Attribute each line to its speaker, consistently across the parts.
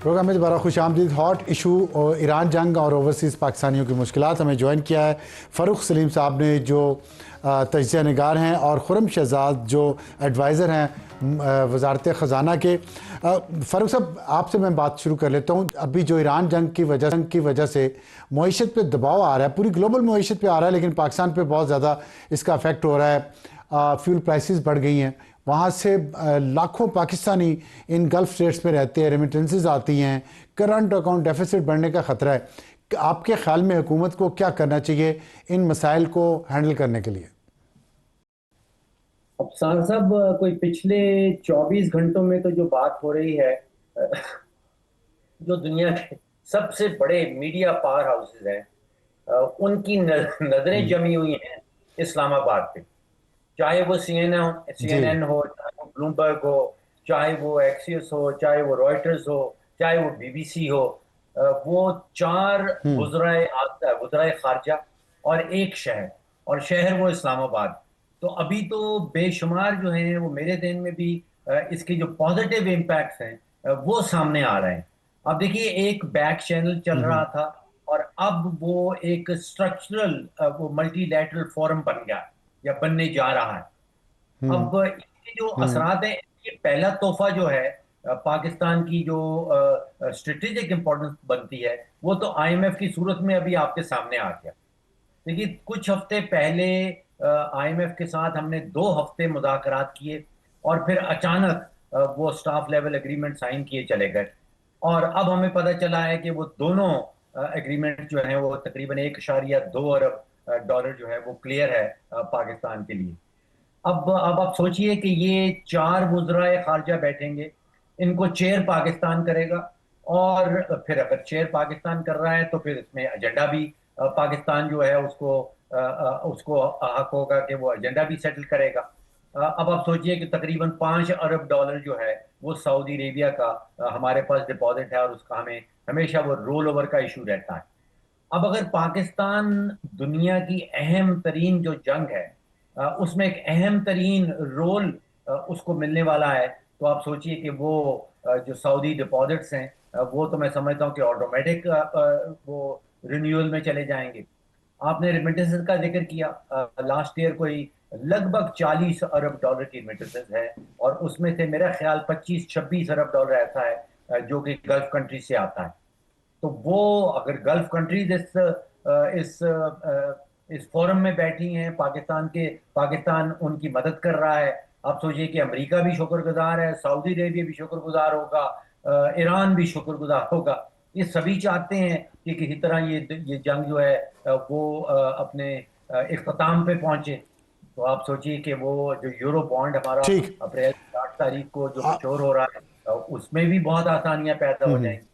Speaker 1: Programme में दोबारा खुश आमदीद। हॉट इशू और ईरान जंग और ओवरसीज़ पाकिस्तानियों की मुश्किलात। हमें ज्वाइन किया है फ़ारूक सलीम साहब ने, जो तजिया निगार हैं, और खुर्रम शहजाद जो एडवाइज़र हैं वजारत ख़जाना के। फ़ारूक साहब, आपसे मैं बात शुरू कर लेता हूँ। अभी जो ईरान जंग की वजह से मईशत पे दबाव आ रहा है, पूरी ग्लोबल मईशत पे आ रहा है, लेकिन पाकिस्तान पे बहुत ज़्यादा इसका अफेक्ट हो रहा है। फ्यूल प्राइसेस बढ़ गई हैं, वहाँ से लाखों पाकिस्तानी इन गल्फ स्टेट्स में रहते हैं, रेमिटेंसेस आती हैं, करंट अकाउंट डेफिसिट बढ़ने का ख़तरा है। आपके ख्याल में हुकूमत को क्या करना चाहिए इन मसाइल को हैंडल करने के लिए?
Speaker 2: अब साहब, कोई पिछले 24 घंटों में तो जो बात हो रही है, जो दुनिया के सबसे बड़े मीडिया पावर हाउसेज हैं, उनकी नजरें जमी हुई हैं इस्लामाबाद पे। चाहे वो
Speaker 1: जी।
Speaker 2: सीएनएन हो, चाहे वो ब्लूमबर्ग हो, चाहे वो एक्सियस हो, चाहे वो रॉयटर्स हो, चाहे वो बीबीसी हो। वो चार
Speaker 1: हम्म।
Speaker 2: वज़राए खारजा और एक शहर, और शहर वो इस्लामाबाद। तो अभी तो बेशुमार जो हैं वो मेरे ध्यान में भी इसके जो पॉजिटिव इम्पैक्ट्स हैं वो सामने आ रहे हैं। अब देखिए, एक बैक चैनल चल रहा था और अब वो एक स्ट्रक्चरल, वो मल्टीलैटरल फोरम बन गया या बनने जा रहा है।
Speaker 1: हम्म।
Speaker 2: अब इसके जो
Speaker 1: हम्म।
Speaker 2: असरात हैं, ये पहला तोहफा जो है पाकिस्तान की जो स्ट्रेटेजिक इंपॉर्टेंस बनती है, वो तो आईएमएफ की सूरत में अभी आपके सामने आ गया। देखिए, कुछ हफ्ते पहले आईएमएफ के साथ हमने 2 हफ्ते मुज़ाकरात किए और फिर अचानक वो स्टाफ लेवल एग्रीमेंट साइन किए चले गए। और अब हमें पता चला है कि वो दोनों एग्रीमेंट जो हैं वो तकरीबन 1.2 अरब डॉलर जो है वो क्लियर है पाकिस्तान के लिए। अब आप सोचिए कि ये चार वुज़राए खारजा बैठेंगे, इनको चेयर पाकिस्तान करेगा। और फिर अगर चेयर पाकिस्तान कर रहा है तो फिर इसमें एजेंडा भी पाकिस्तान जो है उसको हक होगा कि वो एजेंडा भी सेटल करेगा। अब आप सोचिए कि तकरीबन 5 अरब डॉलर जो है वो सऊदी अरेबिया का हमारे पास डिपॉजिट है, और उसका हमें हमेशा वो रोल ओवर का इशू रहता है। अब अगर पाकिस्तान दुनिया की अहम तरीन जो जंग है उसमें एक अहम तरीन रोल उसको मिलने वाला है, तो आप सोचिए कि वो जो सऊदी डिपॉजिट्स हैं वो तो मैं समझता हूँ कि ऑटोमेटिक वो रिन्यूअल में चले जाएंगे। आपने रेमिटेंसेस का जिक्र किया, लास्ट ईयर कोई लगभग 40 अरब डॉलर की रेमिटेंसेस है, और उसमें से मेरा ख्याल 25-26 अरब डॉलर ऐसा है जो कि गल्फ कंट्री से आता है। तो वो अगर गल्फ कंट्रीज इस फोरम में बैठी हैं, पाकिस्तान उनकी मदद कर रहा है। आप सोचिए कि अमेरिका भी शुक्रगुजार है, सऊदी अरेबिया भी शुक्रगुजार होगा, ईरान भी शुक्रगुजार होगा। ये सभी चाहते हैं कि किसी तरह ये जंग जो है वो अपने इख्तिताम पे पहुंचे। तो आप सोचिए कि वो जो यूरो बॉन्ड हमारा
Speaker 1: ठीक।
Speaker 2: अप्रैल की 8 तारीख को जो
Speaker 1: आ,
Speaker 2: मैच्योर हो रहा है, उसमें भी बहुत आसानियां पैदा हो
Speaker 1: हम्म।
Speaker 2: जाएंगी।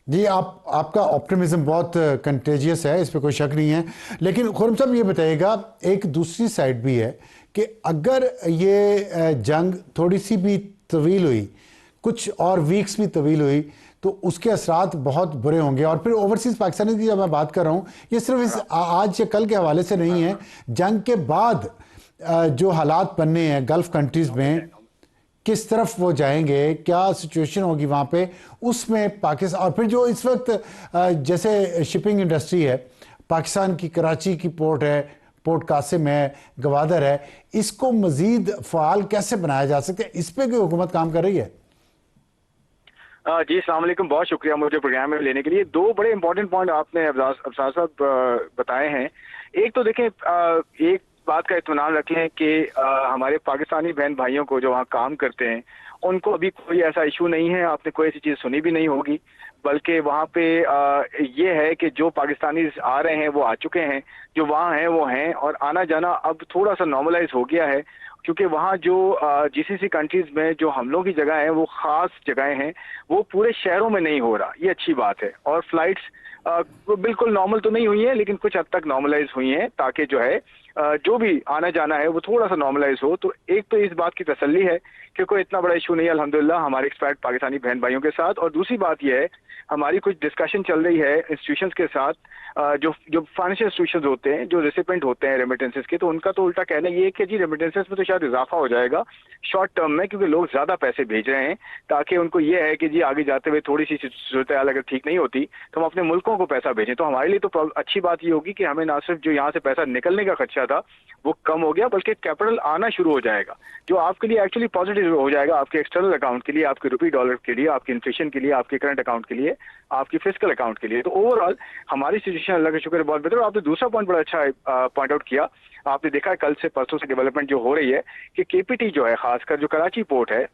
Speaker 1: जी, आपका ऑप्टिमिज्म बहुत कंटेजियस है, इस पे कोई शक नहीं है। लेकिन खुर्रम साहब, ये बताइएगा, एक दूसरी साइड भी है कि अगर ये जंग थोड़ी सी भी तवील हुई, कुछ और वीक्स भी तवील हुई, तो उसके असरात बहुत बुरे होंगे। और फिर ओवरसीज़ पाकिस्तानी की जब मैं बात कर रहा हूँ, ये सिर्फ इस आज या कल के हवाले से नहीं है। जंग के बाद जो हालात बनने हैं गल्फ़ कंट्रीज़ में, किस तरफ वो जाएंगे, क्या सिचुएशन होगी वहाँ पे, उसमें पाकिस्तान। और फिर जो इस वक्त जैसे शिपिंग इंडस्ट्री है, पाकिस्तान की कराची की पोर्ट है, पोर्ट कासिम है, गवादर है, इसको मजीद फ़ाल कैसे बनाया जा सकता है, इस पर कोई हुकूमत काम कर रही है?
Speaker 3: जी, अस्सलाम वालेकुम। बहुत शुक्रिया मुझे प्रोग्राम में लेने के लिए। दो बड़े इंपॉर्टेंट पॉइंट आपने अफसार साहब बताए हैं। एक तो देखें, एक बात का इत्मीनान रख लें कि हमारे पाकिस्तानी बहन भाइयों को जो वहाँ काम करते हैं, उनको अभी कोई ऐसा इशू नहीं है। आपने कोई ऐसी चीज़ सुनी भी नहीं होगी, बल्कि वहाँ पे ये है कि जो पाकिस्तानी आ रहे हैं वो आ चुके हैं, जो वहाँ हैं वो हैं, और आना जाना अब थोड़ा सा नॉर्मलाइज हो गया है। क्योंकि वहाँ जो जीसीसी कंट्रीज में जो हमलों की जगह है वो खास जगहें हैं, वो पूरे शहरों में नहीं हो रहा, ये अच्छी बात है। और फ्लाइट्स बिल्कुल नॉर्मल तो नहीं हुई है, लेकिन कुछ हद तक नॉर्मलाइज हुई हैं, ताकि जो है जो भी आना जाना है वो थोड़ा सा नॉर्मलाइज हो। तो एक तो इस बात की तसल्ली है कि कोई इतना बड़ा इशू नहीं है अल्हम्दुलिल्लाह हमारे एक्सपैट पाकिस्तानी बहन भाइयों के साथ। और दूसरी बात यह है हमारी कुछ डिस्कशन चल रही है इंस्टीट्यूशंस के साथ, जो जो फाइनेंशियल इंस्टीट्यूशंस होते हैं, जो रेसिपेंट होते हैं रेमिटेंसेस के, तो उनका तो उल्टा कहना ये है कि जी रेमिटेंसेस में तो शायद इजाफा हो जाएगा शॉर्ट टर्म में, क्योंकि लोग ज्यादा पैसे भेज रहे हैं, ताकि उनको ये है कि जी आगे जाते हुए थोड़ी सी सूरत हाल अगर ठीक नहीं होती तो हम अपने मुल्कों को पैसा भेजें। तो हमारे लिए तो अच्छी बात ये होगी कि हमें ना सिर्फ जो यहाँ से पैसा निकलने का खर्चा था वो कम हो गया, बल्कि कैपिटल आना शुरू हो जाएगा, जो आपके लिए एक्चुअली पॉजिटिव हो जाएगा, आपके एक्सटर्नल अकाउंट के लिए, आपके रुपी डॉलर के लिए, आपके इन्फ्लेशन के लिए, आपके करंट अकाउंट के लिए, आपकी फिजिकल अकाउंट के लिए। तो ओवरऑल हमारी सिचुएशन अल्लाह का शुक्र है बहुत बेहतर। और आपने दूसरा पॉइंट बड़ा अच्छा पॉइंट आउट किया, आपने देखा है कल से परसों से डेवलपमेंट जो हो रही है कि केपीटी जो है, खासकर जो कराची पोर्ट है,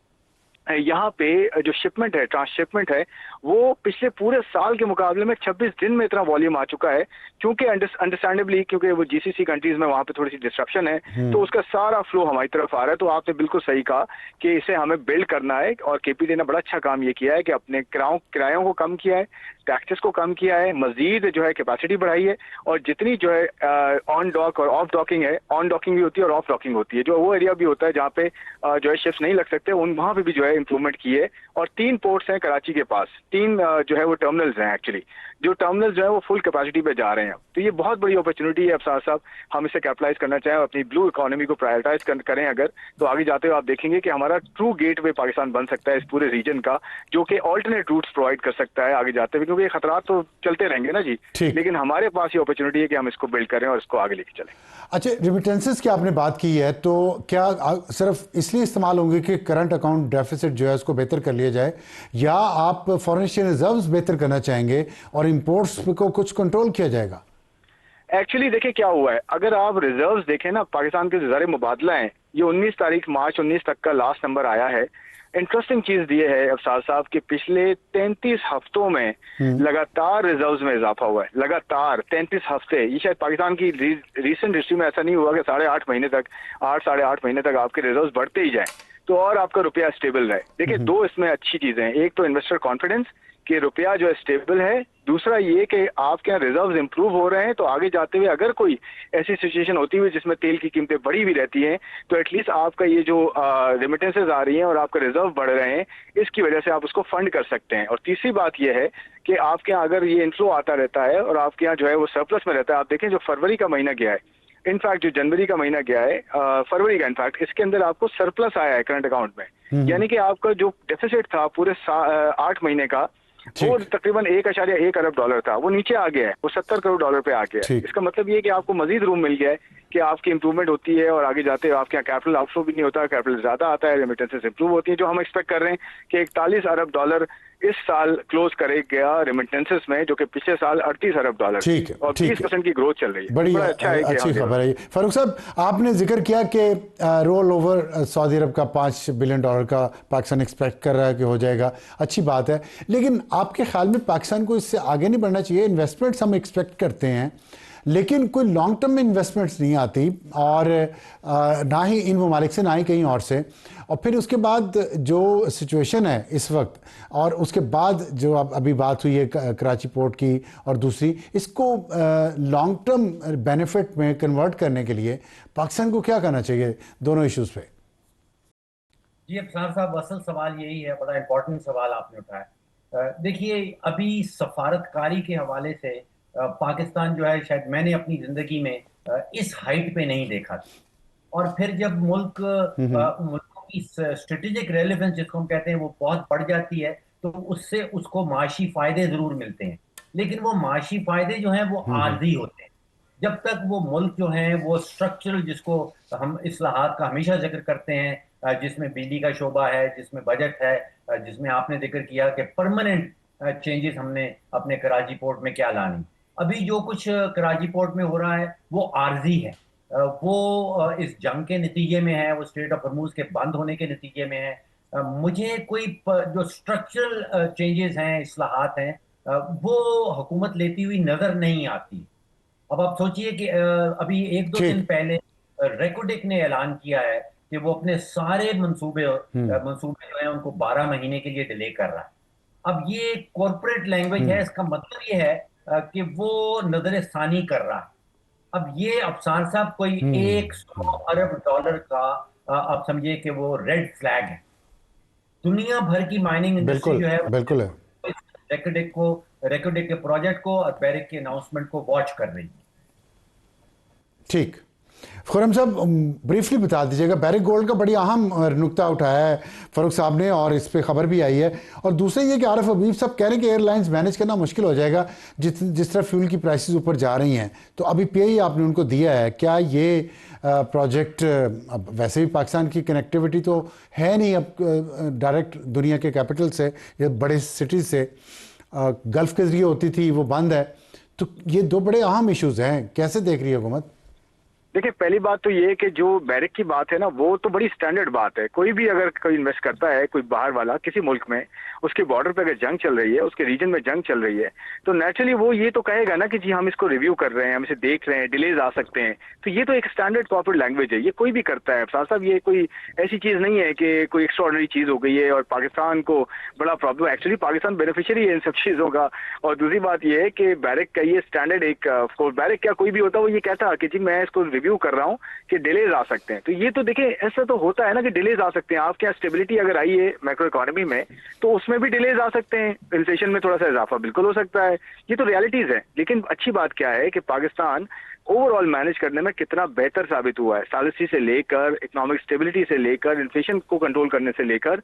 Speaker 3: यहाँ पे जो शिपमेंट है, ट्रांसशिपमेंट है, वो पिछले पूरे साल के मुकाबले में 26 दिन में इतना वॉल्यूम आ चुका है, क्योंकि अंडरस्टैंडेबली क्योंकि वो जीसीसी कंट्रीज में वहाँ पे थोड़ी सी डिस्ट्रप्शन है, तो उसका सारा फ्लो हमारी तरफ आ रहा है। तो आपने बिल्कुल सही कहा कि इसे हमें बिल्ड करना है, और केपीटी ने बड़ा अच्छा काम ये किया है कि अपने किरायों को कम किया है, टैक्सेस को कम किया है, मजीद जो है कैपेसिटी बढ़ाई है, और जितनी जो है ऑन डॉक और ऑफ डॉकिंग है, ऑन डॉकिंग भी होती है और ऑफ डॉकिंग होती है, जो वो एरिया भी होता है जहाँ पे जो है शिप्स नहीं लग सकते, उन वहाँ पे भी जो है इंप्रूवमेंट की है। और 3 पोर्ट्स हैं कराची के पास, 3 जो है वो टर्मिनल्स हैं एक्चुअली, जो टर्मिनल्स जो है वो फुल कैपेसिटी पे जा रहे हैं। तो ये बहुत बड़ी अपॉर्चुनिटी है अफसार साहब, हम इसे कैपिटलाइज करना चाहें और अपनी ब्लू इकोनॉमी को प्रायोरिटाइज करें अगर, तो आगे जाते हुए आप देखेंगे कि हमारा ट्रू गेटवे पाकिस्तान बन सकता है इस पूरे रीजन का, जो कि ऑल्टरनेट रूट्स प्रोवाइड कर सकता है आगे जाते हुए, क्योंकि ये खतरा तो चलते रहेंगे ना जी, लेकिन हमारे पास ये अपॉर्चुनिटी है कि हम इसको बिल्ड करें और इसको आगे लेके चलें।
Speaker 1: अच्छा, रिमिटेंसेस की आपने बात की है, तो क्या सिर्फ इसलिए इस्तेमाल होंगे कि करंट अकाउंट डेफिसिट जो है उसको बेहतर कर लिया जाए, या आप फॉरेन रिजर्व्स बेहतर करना चाहेंगे और इंपोर्ट्स को कुछ कंट्रोल किया जाएगा?
Speaker 3: एक्चुअली देखिए क्या हुआ है, अगर आप रिजर्व्स देखें ना, पाकिस्तान के जो ज़र मुबादला है, ये 19 मार्च 19 तक का लास्ट नंबर आया है। इंटरेस्टिंग चीज ये है अफसार साहब कि पिछले 33 हफ्तों में लगातार रिजर्व्स में इजाफा हुआ है, लगातार 33 हफ्ते। ये शायद पाकिस्तान की रीसेंट हिस्ट्री में ऐसा नहीं हुआ कि 8.5 महीने तक, 8-8.5 महीने तक आपके रिजर्व्स बढ़ते ही जाएं तो और आपका रुपया स्टेबल रहे। देखिए दो इसमें अच्छी चीजें हैं, एक तो इन्वेस्टर कॉन्फिडेंस कि रुपया जो है स्टेबल है, दूसरा ये कि आपके यहाँ रिजर्व्स इंप्रूव हो रहे हैं, तो आगे जाते हुए अगर कोई ऐसी सिचुएशन होती हुई जिसमें तेल की कीमतें बढ़ी भी रहती हैं, तो एटलीस्ट आपका ये जो रेमिटेंसेज आ रही हैं और आपका रिजर्व बढ़ रहे हैं, इसकी वजह से आप उसको फंड कर सकते हैं। और तीसरी बात यह है कि आपके यहाँ अगर ये इनफ्लो आता रहता है और आपके यहाँ जो है वो सरप्लस में रहता है, आप देखें जो फरवरी का महीना गया है, इनफैक्ट जो जनवरी का महीना गया है, फरवरी का, इनफैक्ट इसके अंदर आपको सरप्लस आया है करंट अकाउंट में, यानी कि आपका जो डेफिसिट था पूरे 8 महीने का, वो तकरीबन 1.1 अरब डॉलर था, वो नीचे आ गया है, वो 70 करोड़ डॉलर पे आ गया है। इसका मतलब ये है कि आपको मजीद रूम मिल गया है कि आपकी इंप्रूवमेंट होती है और आगे जाते हैं आपके यहाँ कैपिटल आउटफ्लो भी नहीं होता, कैपिटल ज्यादा आता है, रेमिटेंसेस इंप्रूव होती है, जो हम एक्सपेक्ट कर रहे हैं कि 41 अरब डॉलर इस साल क्लोज करेगा रेमिटेंसेस में, जो कि पिछले साल 38 अरब डॉलर और 20% की ग्रोथ चल रही है।
Speaker 1: बड़ी
Speaker 3: अच्छा है,
Speaker 1: अच्छी खबर है। फारूक साहब, आपने जिक्र किया कि रोल ओवर सऊदी अरब का $5 बिलियन का पाकिस्तान एक्सपेक्ट कर रहा है कि हो जाएगा, अच्छी बात है, लेकिन आपके ख्याल में पाकिस्तान को इससे आगे नहीं बढ़ना चाहिए? इन्वेस्टमेंट्स हम एक्सपेक्ट करते हैं लेकिन कोई लॉन्ग टर्म में इन्वेस्टमेंट्स नहीं आती, और ना ही इन ममालिक से ना ही कहीं और से, और फिर उसके बाद जो सिचुएशन है इस वक्त और उसके बाद जो अभी बात हुई है कराची पोर्ट की और दूसरी, इसको लॉन्ग टर्म बेनिफिट में कन्वर्ट करने के लिए पाकिस्तान को क्या करना चाहिए दोनों इश्यूज पे?
Speaker 2: जी अफसार साहब, असल सवाल यही है, बड़ा इंपॉर्टेंट सवाल आपने उठाया। देखिए अभी सफारतकारी के हवाले से पाकिस्तान जो है, शायद मैंने अपनी जिंदगी में इस हाइट पे नहीं देखा था। और फिर जब मुल्कों की स्ट्रेटेजिक रेलेवेंस जिसको हम कहते हैं वो बहुत बढ़ जाती है, तो उससे उसको माशी फायदे जरूर मिलते हैं, लेकिन वो माशी फायदे जो हैं वो आर्जी होते हैं। जब तक वो मुल्क जो है वो स्ट्रक्चरल, जिसको हम इस्लाहात का हमेशा जिक्र करते हैं, जिसमें बिजली का शोबा है, जिसमें बजट है, जिसमें आपने जिक्र किया कि परमानेंट चेंजेस हमने अपने कराची पोर्ट में क्या लानी। अभी जो कुछ कराची पोर्ट में हो रहा है वो आर्जी है, वो इस जंग के नतीजे में है, वो स्ट्रेट ऑफ हॉर्मूज के बंद होने के नतीजे में है। मुझे कोई जो स्ट्रक्चरल चेंजेस हैं, इस्लाहात हैं, वो हुकूमत लेती हुई नजर नहीं आती। अब आप सोचिए कि अभी 1-2 दिन पहले रेकोडेक ने ऐलान किया है कि वो अपने सारे मंसूबे जो है उनको 12 महीने के लिए डिले कर रहा है। अब ये कॉर्पोरेट लैंग्वेज है, इसका मतलब ये है कि वो नजर सानी कर रहा है। अब ये अफसार साहब कोई 100 अरब डॉलर का आप समझिए कि वो रेड फ्लैग है। दुनिया भर की माइनिंग इंडस्ट्री
Speaker 1: बिल्कुल
Speaker 2: जो है
Speaker 1: बिल्कुल है।
Speaker 2: रेकोडेक के प्रोजेक्ट को और बैरिक के अनाउंसमेंट को वॉच कर रही है।
Speaker 1: ठीक, खुरम साहब ब्रीफली बता दीजिएगा, बैरिक गोल्ड का बड़ी अहम नुक्ता उठाया है फारूक साहब ने और इस पे खबर भी आई है। और दूसरा ये कि आरिफ हबीब साहब कह रहे हैं कि एयरलाइंस मैनेज करना मुश्किल हो जाएगा जिस तरह फ्यूल की प्राइसेस ऊपर जा रही हैं। तो अभी पे आपने उनको दिया है, क्या ये प्रोजेक्ट, अब वैसे भी पाकिस्तान की कनेक्टिविटी तो है नहीं अब डायरेक्ट दुनिया के कैपिटल से या बड़े सिटीज़ से, गल्फ़ के ज़रिए होती थी, वो बंद है। तो ये दो बड़े अहम इश्यूज़ हैं, कैसे देख रही है हुकूमत?
Speaker 3: देखिए, पहली बात तो ये है कि जो बैरिक की बात है ना, वो तो बड़ी स्टैंडर्ड बात है। कोई भी अगर कोई इन्वेस्ट करता है, कोई बाहर वाला किसी मुल्क में, उसके बॉर्डर पे अगर जंग चल रही है, उसके रीजन में जंग चल रही है, तो नेचुरली वो ये तो कहेगा ना कि जी हम इसको रिव्यू कर रहे हैं, हम इसे देख रहे हैं, डिलेज आ सकते हैं। तो ये तो एक स्टैंडर्ड कॉर्पोरेट लैंग्वेज है, ये कोई भी करता है अफसार साहब। ये कोई ऐसी चीज नहीं है कि कोई एक्स्ट्राऑर्डिनरी चीज हो गई है और पाकिस्तान को बड़ा प्रॉब्लम। एक्चुअली पाकिस्तान बेनिफिशियरी है इन सब चीजों का। और दूसरी बात ये है कि बैरिक का ये स्टैंडर्ड एक, बैरिक क्या कोई भी होता वो ये कहता कि जी मैं इसको रिव्यू कर रहा हूँ कि डिलेज आ सकते हैं। तो ये तो देखिए ऐसा तो होता है ना कि डिलेज आ सकते हैं। आपके यहाँ स्टेबिलिटी अगर आई है मैक्रो इकोनॉमी में, तो उसमें भी डिलेज आ सकते हैं, इन्फ्लेशन में थोड़ा सा इजाफा बिल्कुल हो सकता है। ये तो रियलिटीज है। लेकिन अच्छी बात क्या है कि पाकिस्तान ओवरऑल मैनेज करने में कितना बेहतर साबित हुआ है, सॉलिसिटी से लेकर, इकोनॉमिक स्टेबिलिटी से लेकर, इन्फ्लेशन को कंट्रोल करने से लेकर,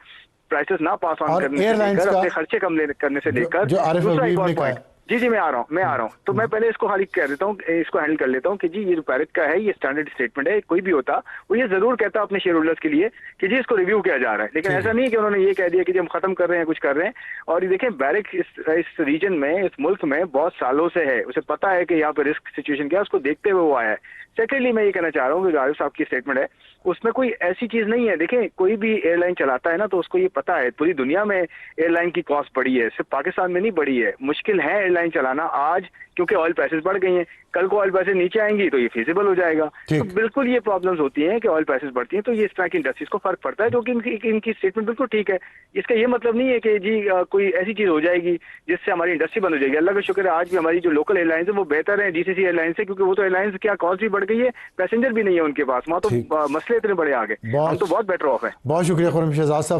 Speaker 3: प्राइसेस ना पास ऑन करने से लेकर, अपने खर्चे कम करने से लेकर। दूसरा एक और पॉइंट, जी मैं आ रहा हूँ। तो मैं पहले इसको खाली कह देता हूँ, इसको हैंडल कर लेता हूँ कि जी ये जो बैरिक का है ये स्टैंडर्ड स्टेटमेंट है। कोई भी होता वो ये जरूर कहता अपने शेयर होल्डर्स के लिए कि जी इसको रिव्यू किया जा रहा है। लेकिन ऐसा नहीं है कि उन्होंने ये कह दिया कि जी हम खत्म कर रहे हैं, कुछ कर रहे हैं। और ये देखें, बैरिक इस रीजन में, इस मुल्क में बहुत सालों से है, उसे पता है कि यहाँ पे रिस्क सिचुएशन क्या है, उसको देखते हुए वो आया है। सेकेंडली मैं ये कहना चाह रहा हूँ कि आरिफ साहब की स्टेटमेंट है उसमें कोई ऐसी चीज नहीं है। देखें, कोई भी एयरलाइन चलाता है ना तो उसको ये पता है पूरी दुनिया में एयरलाइन की कॉस्ट बढ़ी है, सिर्फ पाकिस्तान में नहीं बढ़ी है। मुश्किल है एयरलाइन चलाना आज, क्योंकि ऑयल प्राइसेस बढ़ गई हैं। कल को ऑयल प्राइसेस नीचे आएंगी तो ये फिजिबल हो जाएगा। तो बिल्कुल ये प्रॉब्लम्स होती हैं कि ऑयल प्राइसेस बढ़ती हैं, तो ये इस तरह की इंडस्ट्रीज को फर्क पड़ता है, जो कि इनकी स्टेटमेंट बिल्कुल ठीक है। इसका ये मतलब नहीं है कि जी कोई ऐसी चीज हो जाएगी जिससे हमारी इंडस्ट्री बंद हो जाएगी। अल्लाह का शुक्र है आज भी हमारी जो लोकल एयरलाइंस है वो बेहतर है जीसीसी एयरलाइन से, क्योंकि वो तो एयरलाइंस क्या कॉस्ट भी बढ़ गई है, पैसेंजर भी नहीं है उनके पास, वहाँ तो मसले इतने बड़े आ गए, हम तो बहुत बेटर ऑफ है।
Speaker 1: बहुत शुक्रिया खुर्रम शहजाद साहब।